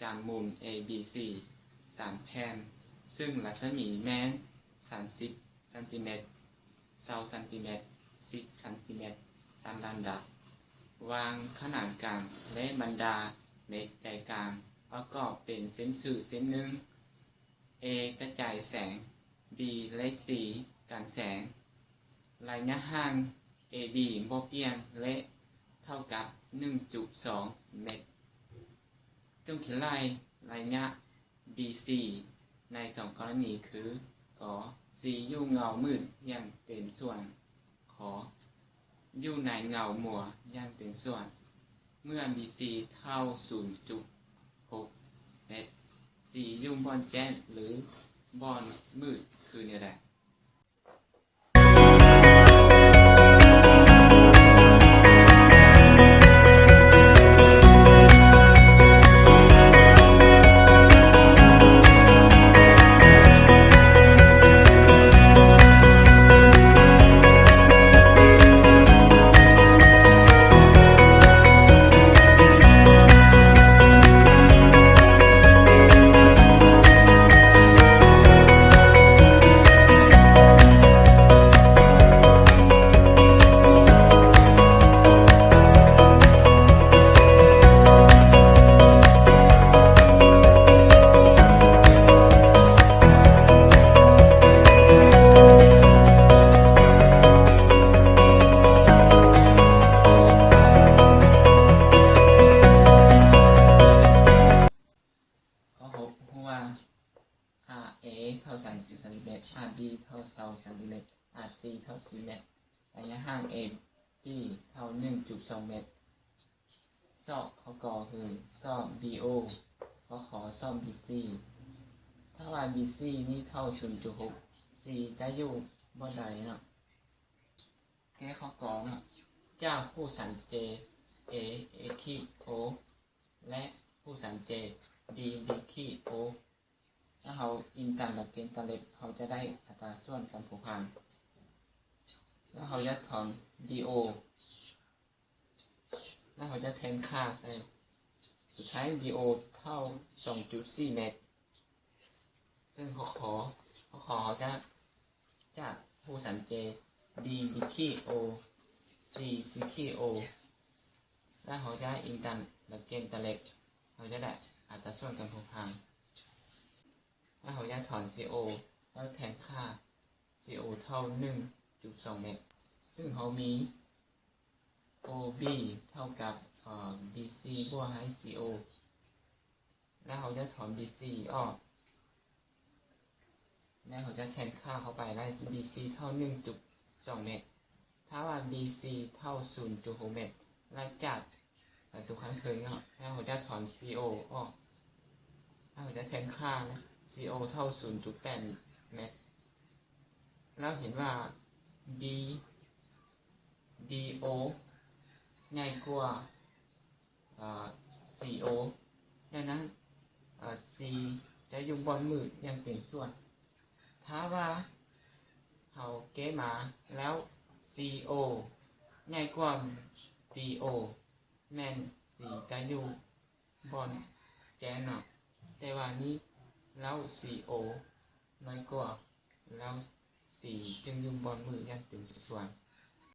ามมุม ABC 3 แผ่นซึ่งรัศมีแม่น30 ซน 20 ซน 10 ซน ตามลำดับวางขนาดกลางและบรรดาเม็ดใจกลางประกอบเป็นเส้นสื่อเส้นหนึ่ง A กระจายแสง B และ C การแสงระยะห่าง AB บ่เปลี่ยนและเท่ากับ 1.2 เมตรจงเขียนระยะ BC ใน2 กรณีคือกอ C อยู่เงามืดอย่างเต็มส่วนขออยู่ในเงามัวอย่างเต็มส่วนเมื่อ BC เท่า 0.6 เมตร C อยู่บอนแจ้งหรือบอนมืดคือเนี่ยแหละA เท่า30 ซน B เท่า20 ซน C เท่า4 เมตรระยะห่าง AB เท่า 1.2 เมตรซอกข้อกอคือซอก BO ข้อขอซอก BC ถ้าว่า BC นี่เท่า 0.6 C จะอยู่บ่ใดเนาะแก้ข้อกอเนาะเจ้าผู้สันเจ A ขีด O และผู้สันเจ B ขีด Oถ้าเขาอินตามหลักเกณฑ์ตาเล็กเขาจะได้อัตราส่วนการผูกพันแล้วเขาจะถอน DO แล้วเขาจะแทนค่าใส่สุดท้าย DO เท่า 2.4 เมตรซึ่งเขาขอเขาจะจากผู้สันเจ B ขีด O C ขีด O แล้วเขาจะอินตามหลักเกณฑ์ตาเล็กเขาจะได้อัตราส่วนการผูกพันถ้าเขาจะถอน CO แล้วแทนค่า CO เท่า 1.2 เมตรซึ่งเขามี OB เท่ากับ BC บวกให้ CO แล้วเขาจะถอน BC ออกแล้วเขาจะแทนค่าเข้าไปได้ BC เท่า 1.2 เมตรถ้าว่า BC เท่า 0.6 เมตรไล่จากทุกครั้งเคยเนาะแล้วเขาจะถอน CO ออกแล้วเขาจะแทนค่านะCO เท่า 0.8 เมตรแล้วเห็นว่า DO ใหญ่กว่า CO ดังนั้น C จะอยู่บนมืออย่างเป็นส่วนถ้าว่าเขาเก็บมาแล้ว CO ใหญ่กว่า DO แม่น C จะอยู่บนแจ้งเนาะแต่ว่านี้แล้ว CO น้อยกว่าแล้ว C จึงอยู่บนมืออย่างเป็นส่วน